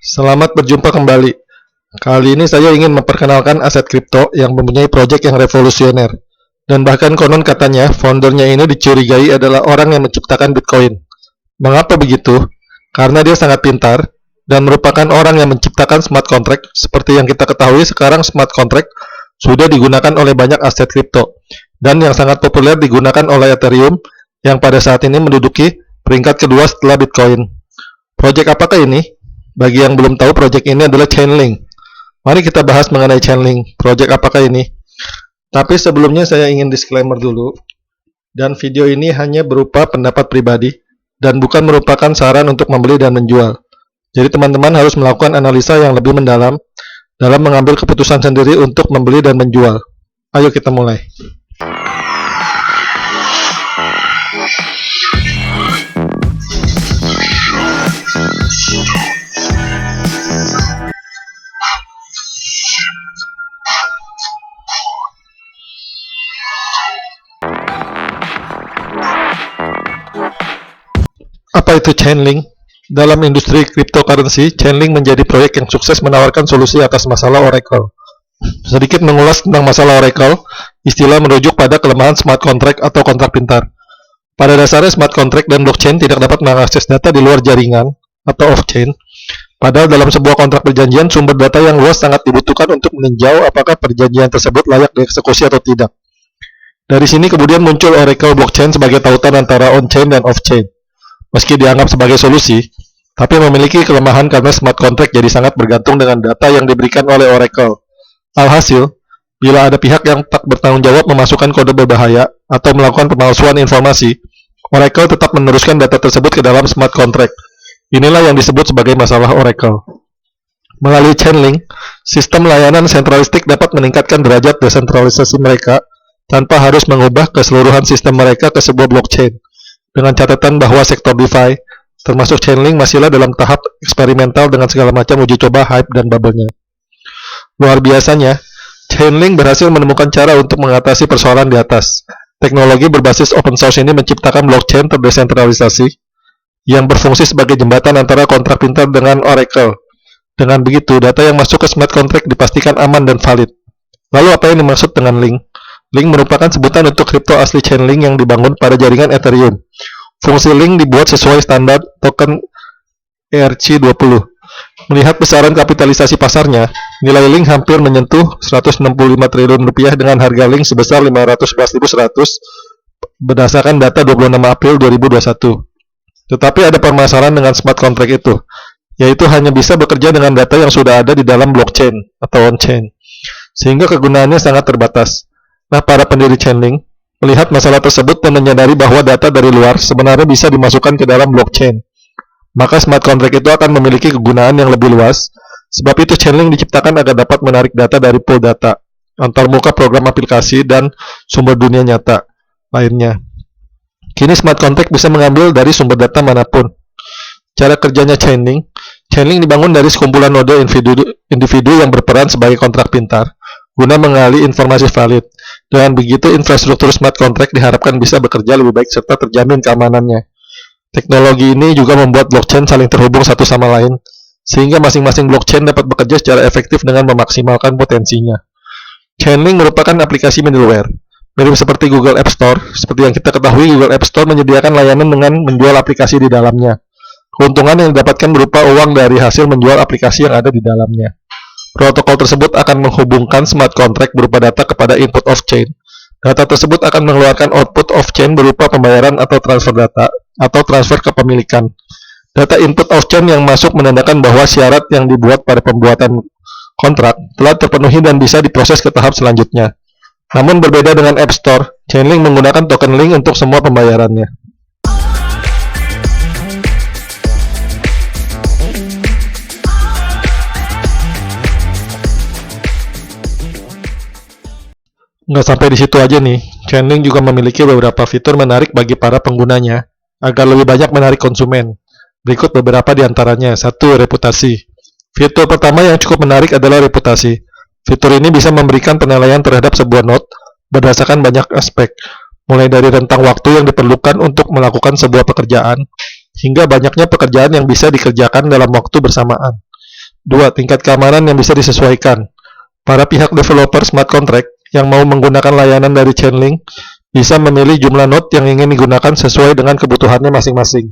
Selamat berjumpa kembali. Kali ini saya ingin memperkenalkan aset kripto yang mempunyai proyek yang revolusioner. Dan bahkan konon katanya, foundernya ini dicurigai adalah orang yang menciptakan Bitcoin. Mengapa begitu? Karena dia sangat pintar dan merupakan orang yang menciptakan smart contract. Seperti yang kita ketahui sekarang smart contract sudah digunakan oleh banyak aset kripto. Dan yang sangat populer digunakan oleh Ethereum yang pada saat ini menduduki peringkat kedua setelah Bitcoin. Proyek apakah ini? Bagi yang belum tahu, proyek ini adalah Chainlink. Mari kita bahas mengenai Chainlink. Proyek apakah ini? Tapi sebelumnya saya ingin disclaimer dulu. Dan video ini hanya berupa pendapat pribadi dan bukan merupakan saran untuk membeli dan menjual. Jadi teman-teman harus melakukan analisa yang lebih mendalam dalam mengambil keputusan sendiri untuk membeli dan menjual. Ayo kita mulai. Apa itu Chainlink? Dalam industri cryptocurrency, Chainlink menjadi proyek yang sukses menawarkan solusi atas masalah Oracle. Sedikit mengulas tentang masalah Oracle, istilah merujuk pada kelemahan smart contract atau kontrak pintar. Pada dasarnya smart contract dan blockchain tidak dapat mengakses data di luar jaringan atau off-chain. Padahal dalam sebuah kontrak perjanjian, sumber data yang luas sangat dibutuhkan untuk meninjau apakah perjanjian tersebut layak dieksekusi atau tidak. Dari sini kemudian muncul Oracle Blockchain sebagai tautan antara on-chain dan off-chain. Meski dianggap sebagai solusi, tapi memiliki kelemahan karena smart contract jadi sangat bergantung dengan data yang diberikan oleh Oracle. Alhasil, bila ada pihak yang tak bertanggung jawab memasukkan kode berbahaya atau melakukan pemalsuan informasi, Oracle tetap meneruskan data tersebut ke dalam smart contract. Inilah yang disebut sebagai masalah Oracle. Melalui Chainlink, sistem layanan sentralistik dapat meningkatkan derajat desentralisasi mereka tanpa harus mengubah keseluruhan sistem mereka ke sebuah blockchain. Dengan catatan bahwa sektor DeFi, termasuk Chainlink, masihlah dalam tahap eksperimental dengan segala macam uji coba, hype, dan bubble-nya. Luar biasanya, Chainlink berhasil menemukan cara untuk mengatasi persoalan di atas. Teknologi berbasis open source ini menciptakan blockchain terdesentralisasi yang berfungsi sebagai jembatan antara kontrak pintar dengan Oracle. Dengan begitu, data yang masuk ke smart contract dipastikan aman dan valid. Lalu apa yang dimaksud dengan link? Link merupakan sebutan untuk kripto asli Chainlink yang dibangun pada jaringan Ethereum. Fungsi link dibuat sesuai standar token ERC20. Melihat besaran kapitalisasi pasarnya, nilai link hampir menyentuh 165 triliun rupiah dengan harga link sebesar 511.100 berdasarkan data 26 April 2021. Tetapi ada permasalahan dengan smart contract itu, yaitu hanya bisa bekerja dengan data yang sudah ada di dalam blockchain atau on-chain, sehingga kegunaannya sangat terbatas. Nah, para pendiri Chainlink melihat masalah tersebut dan menyadari bahwa data dari luar sebenarnya bisa dimasukkan ke dalam blockchain. Maka smart contract itu akan memiliki kegunaan yang lebih luas. Sebab itu Chainlink diciptakan agar dapat menarik data dari pool data, antarmuka program aplikasi, dan sumber dunia nyata lainnya. Kini smart contract bisa mengambil dari sumber data manapun. Cara kerjanya Chainlink dibangun dari sekumpulan node individu yang berperan sebagai kontrak pintar guna mengali informasi valid. Dengan begitu, infrastruktur smart contract diharapkan bisa bekerja lebih baik serta terjamin keamanannya. Teknologi ini juga membuat blockchain saling terhubung satu sama lain, sehingga masing-masing blockchain dapat bekerja secara efektif dengan memaksimalkan potensinya. Chainlink merupakan aplikasi middleware, mirip seperti Google App Store. Seperti yang kita ketahui, Google App Store menyediakan layanan dengan menjual aplikasi di dalamnya. Keuntungan yang didapatkan berupa uang dari hasil menjual aplikasi yang ada di dalamnya. Protokol tersebut akan menghubungkan smart contract berupa data kepada input off-chain. Data tersebut akan mengeluarkan output off-chain berupa pembayaran atau transfer data, atau transfer kepemilikan. Data input off-chain yang masuk menandakan bahwa syarat yang dibuat pada pembuatan kontrak telah terpenuhi dan bisa diproses ke tahap selanjutnya. Namun berbeda dengan App Store, Chainlink menggunakan token link untuk semua pembayarannya. Nggak sampai di situ aja nih, Chainlink juga memiliki beberapa fitur menarik bagi para penggunanya agar lebih banyak menarik konsumen. Berikut beberapa di antaranya. 1. Reputasi. Fitur pertama yang cukup menarik adalah reputasi. Fitur ini bisa memberikan penilaian terhadap sebuah node berdasarkan banyak aspek, mulai dari rentang waktu yang diperlukan untuk melakukan sebuah pekerjaan, hingga banyaknya pekerjaan yang bisa dikerjakan dalam waktu bersamaan. 2. Tingkat keamanan yang bisa disesuaikan. Para pihak developer smart contract yang mau menggunakan layanan dari Chainlink bisa memilih jumlah node yang ingin digunakan sesuai dengan kebutuhannya masing-masing.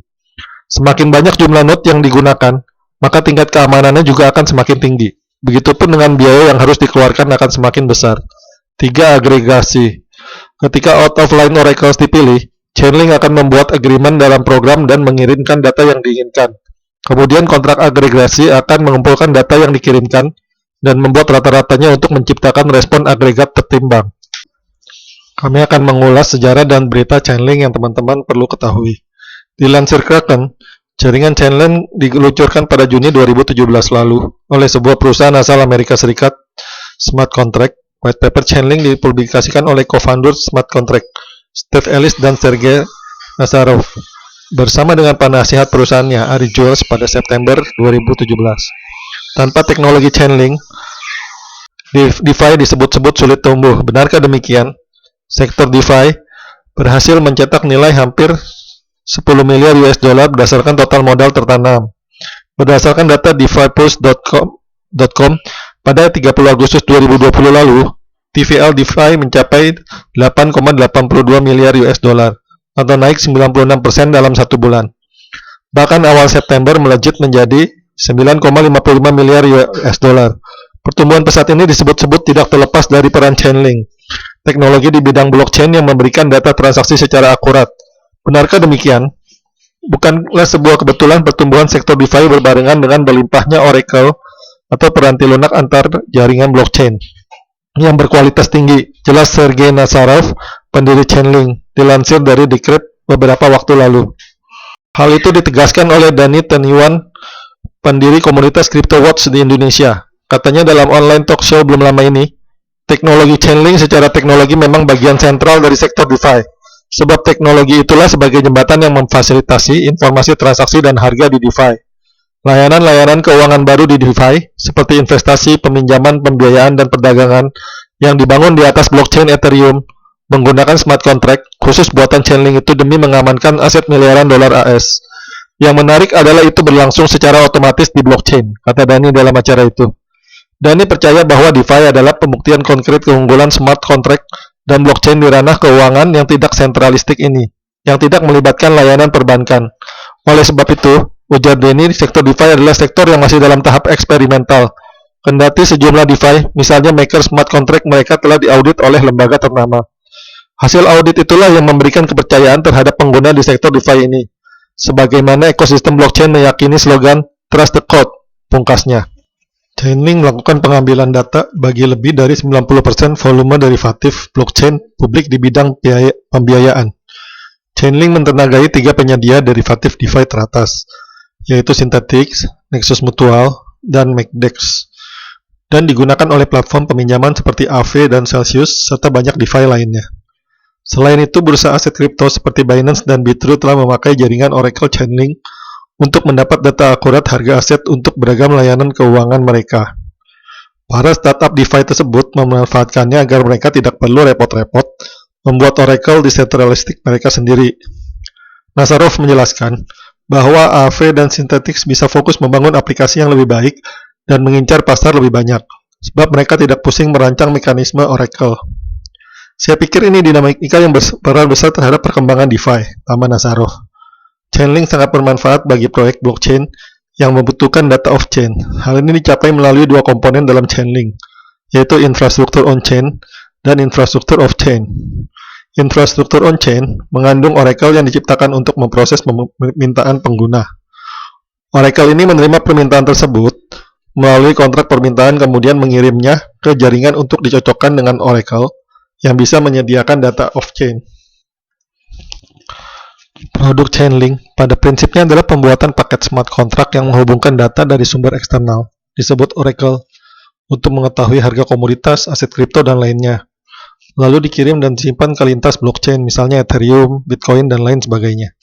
Semakin banyak jumlah node yang digunakan, maka tingkat keamanannya juga akan semakin tinggi. Begitupun dengan biaya yang harus dikeluarkan akan semakin besar. 3. Agregasi. Ketika out of line oracles dipilih, Chainlink akan membuat agreement dalam program dan mengirimkan data yang diinginkan. Kemudian kontrak agregasi akan mengumpulkan data yang dikirimkan dan membuat rata-ratanya untuk menciptakan respon agregat tertimbang. Kami akan mengulas sejarah dan berita Chainlink yang teman-teman perlu ketahui. Dilansir Kraken, jaringan Chainlink diluncurkan pada Juni 2017 lalu oleh sebuah perusahaan asal Amerika Serikat, Smart Contract. White paper Chainlink dipublikasikan oleh co-founder Smart Contract, Steve Ellis dan Sergey Nazarov, bersama dengan penasihat perusahaannya, Ari Juels, pada September 2017. Tanpa teknologi Chainlink, DeFi disebut-sebut sulit tumbuh. Benarkah demikian? Sektor DeFi berhasil mencetak nilai hampir 10 miliar US dollar berdasarkan total modal tertanam. Berdasarkan data DeFiPulse.com pada 30 Agustus 2020 lalu, TVL DeFi mencapai 8,82 miliar US dollar atau naik 96% dalam satu bulan. Bahkan awal September melejit menjadi 9,55 miliar US dollar. Pertumbuhan pesat ini disebut-sebut tidak terlepas dari peran Chainlink, teknologi di bidang blockchain yang memberikan data transaksi secara akurat. Benarkah demikian? Bukanlah sebuah kebetulan pertumbuhan sektor DeFi berbarengan dengan berlimpahnya Oracle atau peranti lunak antar jaringan blockchain yang berkualitas tinggi, jelas Sergey Nazarov, pendiri Chainlink, dilansir dari Decrypt beberapa waktu lalu. Hal itu ditegaskan oleh Danny Tenyuan, pendiri komunitas CryptoWatch di Indonesia. Katanya dalam online talk show belum lama ini, teknologi Chainlink secara teknologi memang bagian sentral dari sektor DeFi. Sebab teknologi itulah sebagai jembatan yang memfasilitasi informasi transaksi dan harga di DeFi. Layanan-layanan keuangan baru di DeFi, seperti investasi, peminjaman, pembiayaan, dan perdagangan yang dibangun di atas blockchain Ethereum menggunakan smart contract, khusus buatan Chainlink itu demi mengamankan aset miliaran dolar AS. Yang menarik adalah itu berlangsung secara otomatis di blockchain, kata Dani dalam acara itu. Dani percaya bahwa DeFi adalah pembuktian konkret keunggulan smart contract dan blockchain di ranah keuangan yang tidak sentralistik ini, yang tidak melibatkan layanan perbankan. Oleh sebab itu, ujar Denny, sektor DeFi adalah sektor yang masih dalam tahap eksperimental. Kendati sejumlah DeFi, misalnya maker smart contract mereka telah diaudit oleh lembaga ternama. Hasil audit itulah yang memberikan kepercayaan terhadap pengguna di sektor DeFi ini. Sebagaimana ekosistem blockchain meyakini slogan Trust the Code, pungkasnya. Chainlink melakukan pengambilan data bagi lebih dari 90% volume derivatif blockchain publik di bidang pembiayaan. Chainlink mentenagai 3 penyedia derivatif DeFi teratas, yaitu Synthetix, Nexus Mutual, dan MakeDex, dan digunakan oleh platform peminjaman seperti Aave dan Celsius, serta banyak DeFi lainnya. Selain itu, bursa aset kripto seperti Binance dan Bitrue telah memakai jaringan Oracle Chainlink untuk mendapat data akurat harga aset untuk beragam layanan keuangan mereka. Para startup DeFi tersebut memanfaatkannya agar mereka tidak perlu repot-repot membuat Oracle desentralistik mereka sendiri. Nazarov menjelaskan bahwa Aave dan Synthetix bisa fokus membangun aplikasi yang lebih baik dan mengincar pasar lebih banyak, sebab mereka tidak pusing merancang mekanisme Oracle. Saya pikir ini dinamika yang berperan besar terhadap perkembangan DeFi, tambah Nazarov. Chainlink sangat bermanfaat bagi proyek blockchain yang membutuhkan data off-chain. Hal ini dicapai melalui 2 komponen dalam Chainlink, yaitu infrastruktur on-chain dan infrastruktur off-chain. Infrastruktur on-chain mengandung Oracle yang diciptakan untuk memproses permintaan pengguna. Oracle ini menerima permintaan tersebut melalui kontrak permintaan, kemudian mengirimnya ke jaringan untuk dicocokkan dengan Oracle yang bisa menyediakan data off-chain. Produk Chainlink pada prinsipnya adalah pembuatan paket smart contract yang menghubungkan data dari sumber eksternal, disebut Oracle, untuk mengetahui harga komoditas, aset kripto, dan lainnya. Lalu dikirim dan disimpan ke lintas blockchain, misalnya Ethereum, Bitcoin, dan lain sebagainya.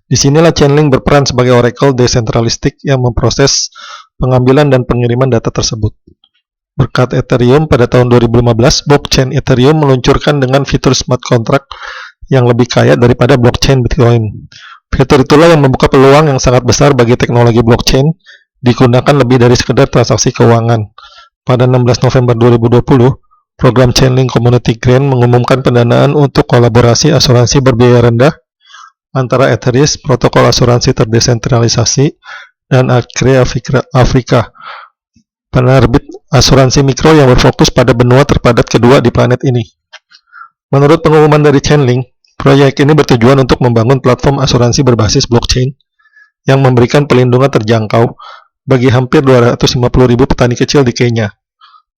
Disinilah Chainlink berperan sebagai Oracle desentralistik yang memproses pengambilan dan pengiriman data tersebut. Berkat Ethereum pada tahun 2015, blockchain Ethereum meluncurkan dengan fitur smart contract yang lebih kaya daripada blockchain Bitcoin. Fitur itulah yang membuka peluang yang sangat besar bagi teknologi blockchain digunakan lebih dari sekedar transaksi keuangan. Pada 16 November 2020, program Chainlink Community Grant mengumumkan pendanaan untuk kolaborasi asuransi berbiaya rendah antara Ethereum, protokol asuransi terdesentralisasi, dan Acre Afrika, penerbit asuransi mikro yang berfokus pada benua terpadat kedua di planet ini. Menurut pengumuman dari Chainlink, proyek ini bertujuan untuk membangun platform asuransi berbasis blockchain yang memberikan perlindungan terjangkau bagi hampir 250.000 petani kecil di Kenya.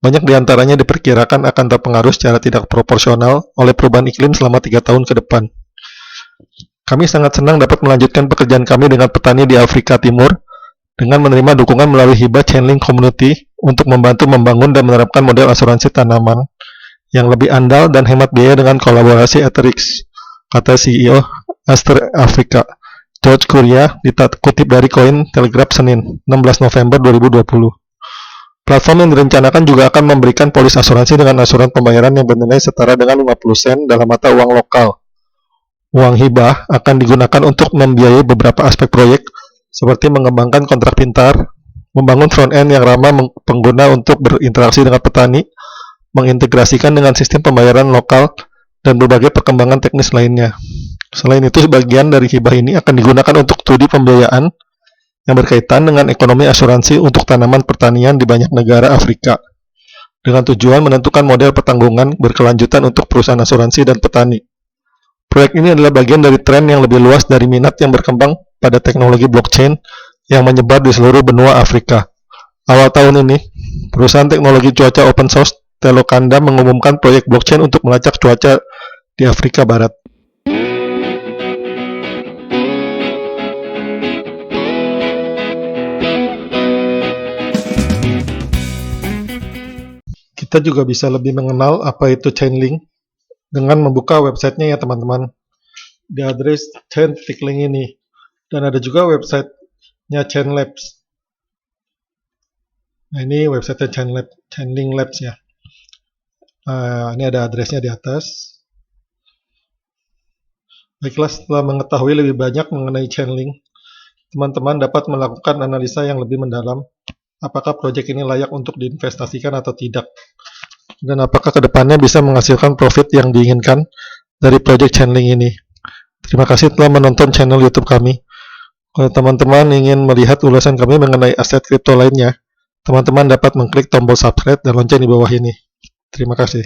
Banyak di antaranya diperkirakan akan terpengaruh secara tidak proporsional oleh perubahan iklim selama 3 tahun ke depan. Kami sangat senang dapat melanjutkan pekerjaan kami dengan petani di Afrika Timur dengan menerima dukungan melalui hibah Chainlink Community untuk membantu membangun dan menerapkan model asuransi tanaman yang lebih andal dan hemat biaya dengan kolaborasi Etherix, kata CEO Aster Afrika, George Kuria, dikutip dari Koin Telegraph Senin, 16 November 2020. Platform yang direncanakan juga akan memberikan polis asuransi dengan asuran pembayaran yang bernilai setara dengan 50 sen dalam mata uang lokal. Uang hibah akan digunakan untuk membiayai beberapa aspek proyek, seperti mengembangkan kontrak pintar, membangun front-end yang ramah pengguna untuk berinteraksi dengan petani, mengintegrasikan dengan sistem pembayaran lokal, dan berbagai perkembangan teknis lainnya. Selain itu, sebagian dari hibah ini akan digunakan untuk studi pembiayaan yang berkaitan dengan ekonomi asuransi untuk tanaman pertanian di banyak negara Afrika, dengan tujuan menentukan model pertanggungan berkelanjutan untuk perusahaan asuransi dan petani. Proyek ini adalah bagian dari tren yang lebih luas dari minat yang berkembang pada teknologi blockchain yang menyebar di seluruh benua Afrika. Awal tahun ini, perusahaan teknologi cuaca open source Telokanda mengumumkan proyek blockchain untuk melacak cuaca di Afrika Barat. Kita juga bisa lebih mengenal apa itu Chainlink dengan membuka websitenya ya teman-teman, di address chain.link ini. Dan ada juga websitenya Chainlabs. Nah, ini website Chainlink Labs ya. Ini ada addressnya di atas. Baiklah, setelah mengetahui lebih banyak mengenai Chainlink, teman-teman dapat melakukan analisa yang lebih mendalam. Apakah proyek ini layak untuk diinvestasikan atau tidak? Dan apakah kedepannya bisa menghasilkan profit yang diinginkan dari proyek Chainlink ini? Terima kasih telah menonton channel YouTube kami. Kalau teman-teman ingin melihat ulasan kami mengenai aset kripto lainnya, teman-teman dapat mengklik tombol subscribe dan lonceng di bawah ini. Terima kasih.